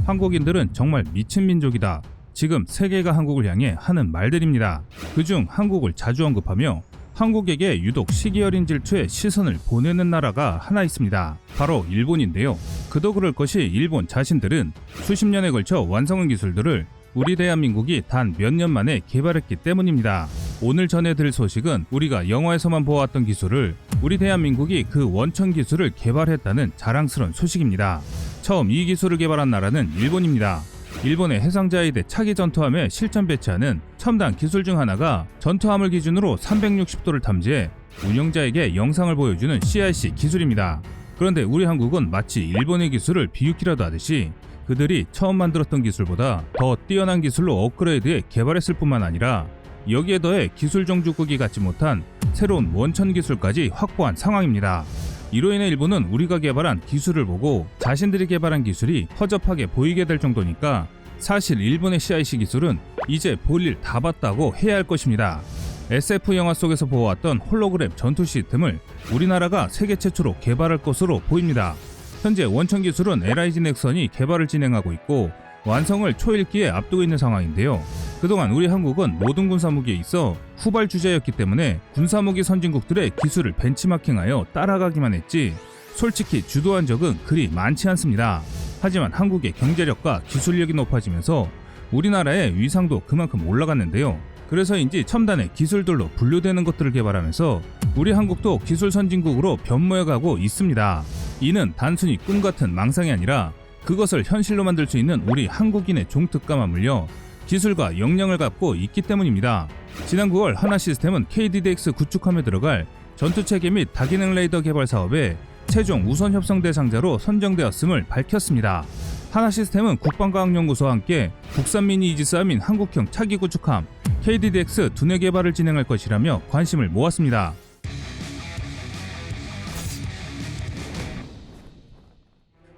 한국인들은 정말 미친 민족이다. 지금 세계가 한국을 향해 하는 말들입니다. 그중 한국을 자주 언급하며 한국에게 유독 시기 어린 질투의 시선을 보내는 나라가 하나 있습니다. 바로 일본인데요. 그도 그럴 것이 일본 자신들은 수십 년에 걸쳐 완성한 기술들을 우리 대한민국이 단 몇 년 만에 개발했기 때문입니다. 오늘 전해드릴 소식은 우리가 영화에서만 보아왔던 기술을 우리 대한민국이 그 원천 기술을 개발했다는 자랑스러운 소식입니다. 처음 이 기술을 개발한 나라는 일본입니다. 일본의 해상자위대 차기 전투함에 실전 배치하는 첨단 기술 중 하나가 전투함을 기준으로 360도를 탐지해 운영자에게 영상을 보여주는 CIC 기술입니다. 그런데 우리 한국은 마치 일본의 기술을 비웃기라도 하듯이 그들이 처음 만들었던 기술보다 더 뛰어난 기술로 업그레이드해 개발했을 뿐만 아니라 여기에 더해 기술 종주국이 갖지 못한 새로운 원천 기술까지 확보한 상황입니다. 이로 인해 일본은 우리가 개발한 기술을 보고 자신들이 개발한 기술이 허접하게 보이게 될 정도니까 사실 일본의 CIC 기술은 이제 볼일 다 봤다고 해야 할 것입니다. SF 영화 속에서 보아왔던 홀로그램 전투 시스템을 우리나라가 세계 최초로 개발할 것으로 보입니다. 현재 원천 기술은 LIG 넥슨이 개발을 진행하고 있고 완성을 초일기에 앞두고 있는 상황인데요. 그동안 우리 한국은 모든 군사무기에 있어 후발 주자였기 때문에 군사무기 선진국들의 기술을 벤치마킹하여 따라가기만 했지 솔직히 주도한 적은 그리 많지 않습니다. 하지만 한국의 경제력과 기술력이 높아지면서 우리나라의 위상도 그만큼 올라갔는데요. 그래서인지 첨단의 기술들로 분류되는 것들을 개발하면서 우리 한국도 기술 선진국으로 변모해가고 있습니다. 이는 단순히 꿈같은 망상이 아니라 그것을 현실로 만들 수 있는 우리 한국인의 종특감을 물려 기술과 역량을 갖고 있기 때문입니다. 지난 9월 하나시스템은 KDDX 구축함에 들어갈 전투체계 및 다기능 레이더 개발 사업에 최종 우선 협상 대상자로 선정되었음을 밝혔습니다. 하나시스템은 국방과학연구소와 함께 국산 미니 이지스함인 한국형 차기 구축함 KDDX 두뇌 개발을 진행할 것이라며 관심을 모았습니다.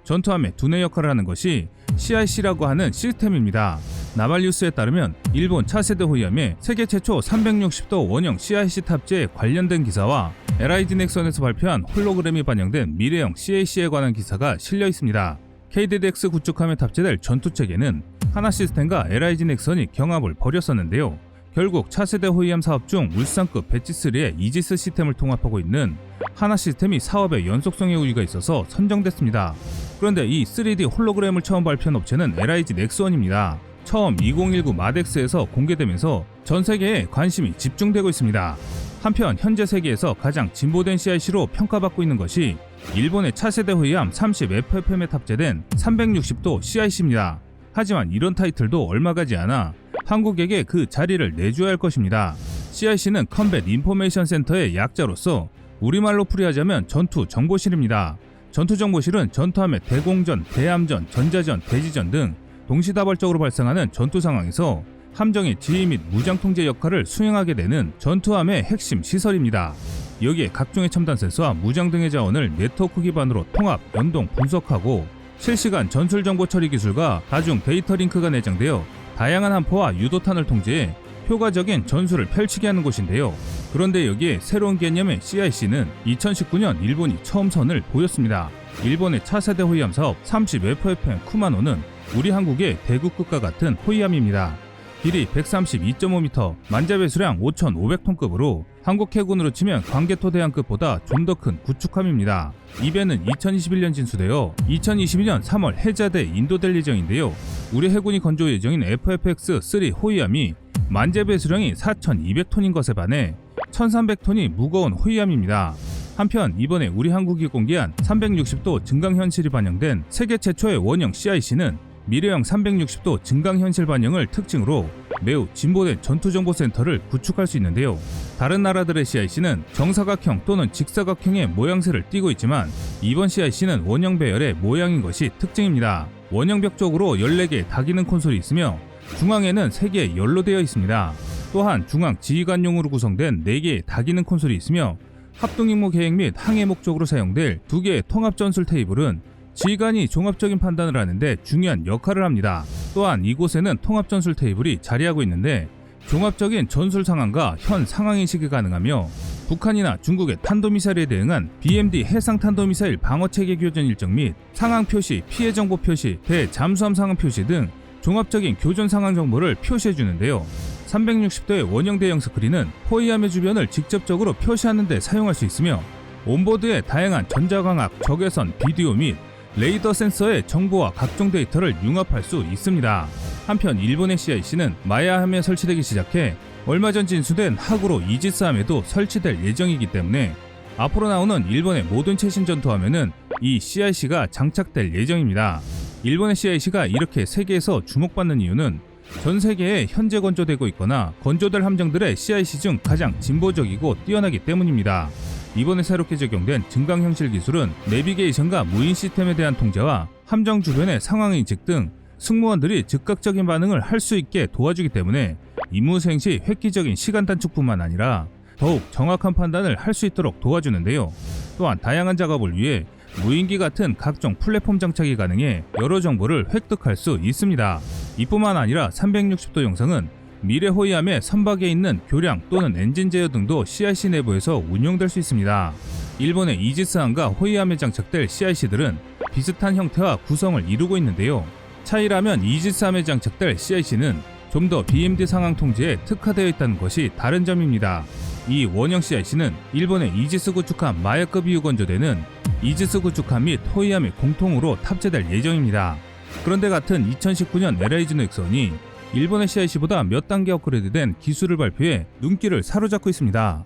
전투함의 두뇌 역할을 하는 것이 CIC라고 하는 시스템입니다. 나발뉴스에 따르면 일본 차세대 호위함에 세계 최초 360도 원형 CIC 탑재에 관련된 기사와 LIG 넥슨에서 발표한 홀로그램이 반영된 미래형 CAC에 관한 기사가 실려 있습니다. KDDX 구축함에 탑재될 전투체계는 하나시스템과 LIG 넥슨이 경합을 벌였었는데요. 결국 차세대 호위함 사업 중 울산급 배치3의 이지스 시스템을 통합하고 있는 하나시스템이 사업에 연속성의 우위가 있어서 선정됐습니다. 그런데 이 3D 홀로그램을 처음 발표한 업체는 LIG 넥슨입니다. 처음 2019 마덱스에서 공개되면서 전 세계에 관심이 집중되고 있습니다. 한편 현재 세계에서 가장 진보된 CIC로 평가받고 있는 것이 일본의 차세대 호위함 30FFM에 탑재된 360도 CIC입니다. 하지만 이런 타이틀도 얼마 가지 않아 한국에게 그 자리를 내줘야 할 것입니다. CIC는 컴뱃 인포메이션 센터의 약자로서 우리말로 풀이하자면 전투 정보실입니다. 전투 정보실은 전투함의 대공전, 대함전, 전자전, 대지전 등 동시다발적으로 발생하는 전투 상황에서 함정의 지휘 및 무장 통제 역할을 수행하게 되는 전투함의 핵심 시설입니다. 여기에 각종의 첨단 센서와 무장 등의 자원을 네트워크 기반으로 통합, 연동, 분석하고 실시간 전술 정보 처리 기술과 다중 데이터 링크가 내장되어 다양한 함포와 유도탄을 통제해 효과적인 전술을 펼치게 하는 곳인데요. 그런데 여기에 새로운 개념의 CIC는 2019년 일본이 처음 선을 보였습니다. 일본의 차세대 호위함 사업 30FFM 쿠마노는 우리 한국의 대구급과 같은 호위함입니다. 길이 132.5m, 만재배수량 5,500톤급으로 한국 해군으로 치면 광개토 대함급보다 좀 더 큰 구축함입니다. 이 배는 2021년 진수되어 2022년 3월 해자돼 인도될 예정인데요. 우리 해군이 건조 예정인 FFX-3 호위함이 만재배수량이 4,200톤인 것에 반해 1,300톤이 무거운 호위함입니다. 한편 이번에 우리 한국이 공개한 360도 증강현실이 반영된 세계 최초의 원형 CIC는 미래형 360도 증강현실 반영을 특징으로 매우 진보된 전투정보센터를 구축할 수 있는데요. 다른 나라들의 CIC는 정사각형 또는 직사각형의 모양새를 띠고 있지만 이번 CIC는 원형 배열의 모양인 것이 특징입니다. 원형벽 쪽으로 14개의 다기능 콘솔이 있으며 중앙에는 3개의 열로 되어 있습니다. 또한 중앙 지휘관용으로 구성된 4개의 다기능 콘솔이 있으며 합동임무 계획 및 항해 목적으로 사용될 2개의 통합 전술 테이블은 지휘관이 종합적인 판단을 하는데 중요한 역할을 합니다. 또한 이곳에는 통합 전술 테이블이 자리하고 있는데 종합적인 전술 상황과 현 상황 인식이 가능하며 북한이나 중국의 탄도미사일에 대응한 BMD 해상탄도미사일 방어체계 교전 일정 및 상황 표시, 피해 정보 표시, 대잠수함 상황 표시 등 종합적인 교전 상황 정보를 표시해 주는데요. 360도의 원형 대형 스크린은 호위함의 주변을 직접적으로 표시하는 데 사용할 수 있으며 온보드에 다양한 전자광학, 적외선, 비디오 및 레이더 센서의 정보와 각종 데이터를 융합할 수 있습니다. 한편 일본의 CIC는 마야함에 설치되기 시작해 얼마 전 진수된 하구로 이지스함에도 설치될 예정이기 때문에 앞으로 나오는 일본의 모든 최신 전투함에는 이 CIC가 장착될 예정입니다. 일본의 CIC가 이렇게 세계에서 주목받는 이유는 전 세계에 현재 건조되고 있거나 건조될 함정들의 CIC 중 가장 진보적이고 뛰어나기 때문입니다. 이번에 새롭게 적용된 증강현실 기술은 내비게이션과 무인 시스템에 대한 통제와 함정 주변의 상황 인식 등 승무원들이 즉각적인 반응을 할 수 있게 도와주기 때문에 임무 수행 시 획기적인 시간 단축뿐만 아니라 더욱 정확한 판단을 할 수 있도록 도와주는데요. 또한 다양한 작업을 위해 무인기 같은 각종 플랫폼 장착이 가능해 여러 정보를 획득할 수 있습니다. 이뿐만 아니라 360도 영상은 미래 호위함의 선박에 있는 교량 또는 엔진 제어 등도 CIC 내부에서 운용될 수 있습니다. 일본의 이지스함과 호위함에 장착될 CIC들은 비슷한 형태와 구성을 이루고 있는데요. 차이라면 이지스함에 장착될 CIC는 좀 더 BMD 상황 통제에 특화되어 있다는 것이 다른 점입니다. 이 원형 CIC는 일본의 이지스 구축함 마야급 이후 건조되는 이지스 구축함 및 호위함에 공통으로 탑재될 예정입니다. 그런데 같은 2019년 LIG 넥슨이 일본의 CIC보다 몇 단계 업그레이드된 기술을 발표해 눈길을 사로잡고 있습니다.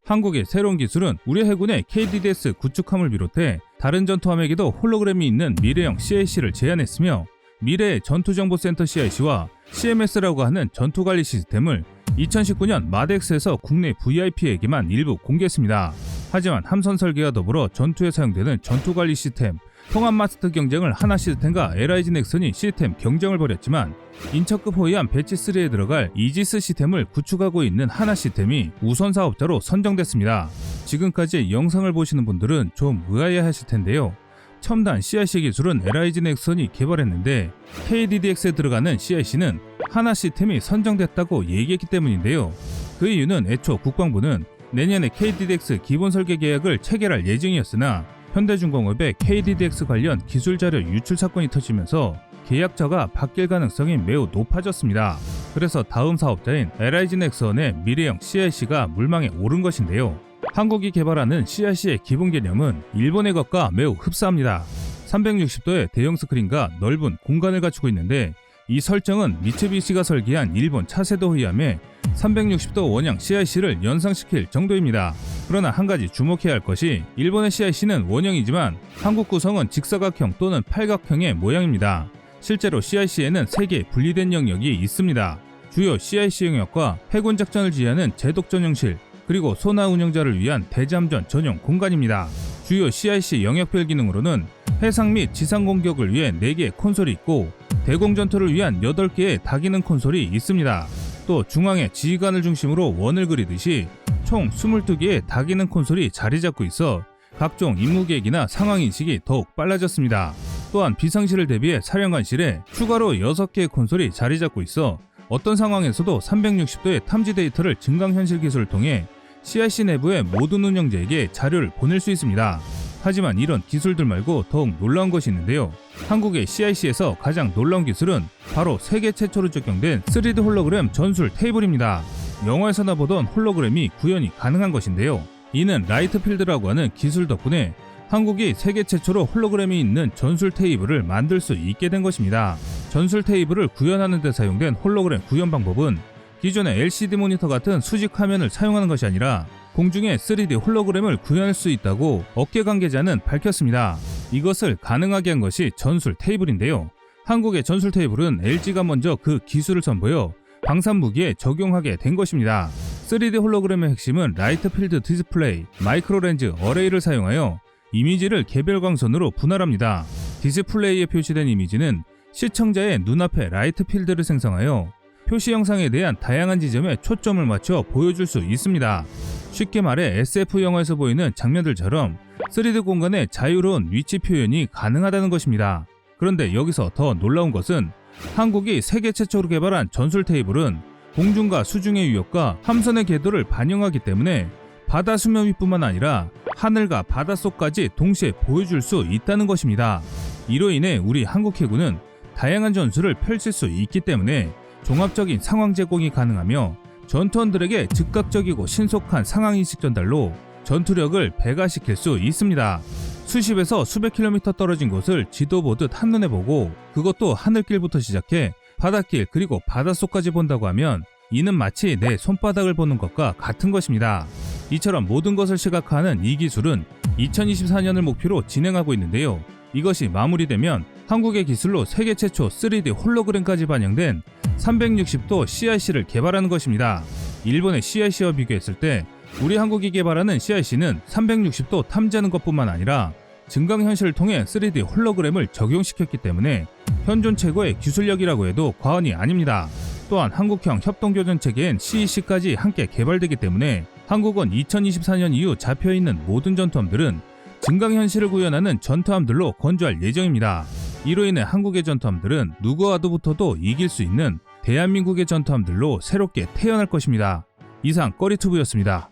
한국의 새로운 기술은 우리 해군의 KDDS 구축함을 비롯해 다른 전투함에게도 홀로그램이 있는 미래형 CIC를 제안했으며 미래의 전투정보센터 CIC와 CMS라고 하는 전투관리 시스템을 2019년 마덱스에서 국내 VIP에게만 일부 공개했습니다. 하지만 함선 설계와 더불어 전투에 사용되는 전투관리 시스템, 통합마스터 경쟁을 하나 시스템과 LIG 넥슨이 시스템 경쟁을 벌였지만 인척급 호위함 배치3에 들어갈 이지스 시스템을 구축하고 있는 하나 시스템이 우선 사업자로 선정됐습니다. 지금까지 영상을 보시는 분들은 좀 의아해하실 텐데요. 첨단 CIC 기술은 LIG 넥슨이 개발했는데 KDDX에 들어가는 CIC는 하나 시스템이 선정됐다고 얘기했기 때문인데요. 그 이유는 애초 국방부는 내년에 KDDX 기본 설계 계약을 체결할 예정이었으나 현대중공업의 KDDX 관련 기술 자료 유출 사건이 터지면서 계약자가 바뀔 가능성이 매우 높아졌습니다. 그래서 다음 사업자인 LIG 넥슨의 미래형 CIC가 물망에 오른 것인데요. 한국이 개발하는 CIC의 기본 개념은 일본의 것과 매우 흡사합니다. 360도의 대형 스크린과 넓은 공간을 갖추고 있는데 이 설정은 미츠비시가 설계한 일본 차세대 호위함의 360도 원형 CIC를 연상시킬 정도입니다. 그러나 한 가지 주목해야 할 것이 일본의 CIC는 원형이지만 한국 구성은 직사각형 또는 팔각형의 모양입니다. 실제로 CIC에는 3개의 분리된 영역이 있습니다. 주요 CIC 영역과 해군 작전을 지휘하는 제독 전용실, 그리고 소나 운영자를 위한 대잠전 전용 공간입니다. 주요 CIC 영역별 기능으로는 해상 및 지상 공격을 위해 4개의 콘솔이 있고 대공 전투를 위한 8개의 다기능 콘솔이 있습니다. 또 중앙에 지휘관을 중심으로 원을 그리듯이 총 22개의 다기능 콘솔이 자리 잡고 있어 각종 임무 계획이나 상황 인식이 더욱 빨라졌습니다. 또한 비상시를 대비해 사령관실에 추가로 6개의 콘솔이 자리 잡고 있어 어떤 상황에서도 360도의 탐지 데이터를 증강현실 기술을 통해 CIC 내부의 모든 운영자에게 자료를 보낼 수 있습니다. 하지만 이런 기술들 말고 더욱 놀라운 것이 있는데요. 한국의 CIC에서 가장 놀라운 기술은 바로 세계 최초로 적용된 3D 홀로그램 전술 테이블입니다. 영화에서나 보던 홀로그램이 구현이 가능한 것인데요. 이는 라이트필드라고 하는 기술 덕분에 한국이 세계 최초로 홀로그램이 있는 전술 테이블을 만들 수 있게 된 것입니다. 전술 테이블을 구현하는 데 사용된 홀로그램 구현 방법은 기존의 LCD 모니터 같은 수직 화면을 사용하는 것이 아니라 공중에 3D 홀로그램을 구현할 수 있다고 업계 관계자는 밝혔습니다. 이것을 가능하게 한 것이 전술 테이블인데요. 한국의 전술 테이블은 LG가 먼저 그 기술을 선보여 방산 무기에 적용하게 된 것입니다. 3D 홀로그램의 핵심은 라이트 필드 디스플레이, 마이크로 렌즈 어레이를 사용하여 이미지를 개별 광선으로 분할합니다. 디스플레이에 표시된 이미지는 시청자의 눈앞에 라이트 필드를 생성하여 표시 영상에 대한 다양한 지점에 초점을 맞춰 보여줄 수 있습니다. 쉽게 말해 SF 영화에서 보이는 장면들처럼 3D 공간의 자유로운 위치 표현이 가능하다는 것입니다. 그런데 여기서 더 놀라운 것은 한국이 세계 최초로 개발한 전술 테이블은 공중과 수중의 위협과 함선의 궤도를 반영하기 때문에 바다 수면 위뿐만 아니라 하늘과 바닷속까지 동시에 보여줄 수 있다는 것입니다. 이로 인해 우리 한국 해군은 다양한 전술을 펼칠 수 있기 때문에 종합적인 상황 제공이 가능하며 전투원들에게 즉각적이고 신속한 상황인식 전달로 전투력을 배가시킬 수 있습니다. 수십에서 수백 킬로미터 떨어진 곳을 지도 보듯 한눈에 보고 그것도 하늘길부터 시작해 바닷길 그리고 바닷속까지 본다고 하면 이는 마치 내 손바닥을 보는 것과 같은 것입니다. 이처럼 모든 것을 시각화하는 이 기술은 2024년을 목표로 진행하고 있는데요. 이것이 마무리되면 한국의 기술로 세계 최초 3D 홀로그램까지 반영된 360도 CIC를 개발하는 것입니다. 일본의 CIC와 비교했을 때 우리 한국이 개발하는 CIC는 360도 탐지하는 것뿐만 아니라 증강현실을 통해 3D 홀로그램을 적용시켰기 때문에 현존 최고의 기술력이라고 해도 과언이 아닙니다. 또한 한국형 협동교전체계인 CEC까지 함께 개발되기 때문에 한국은 2024년 이후 잡혀있는 모든 전투함들은 증강현실을 구현하는 전투함들로 건조할 예정입니다. 이로 인해 한국의 전투함들은 누구와도 붙어도 이길 수 있는 대한민국의 전투함들로 새롭게 태어날 것입니다. 이상 꺼리투브였습니다.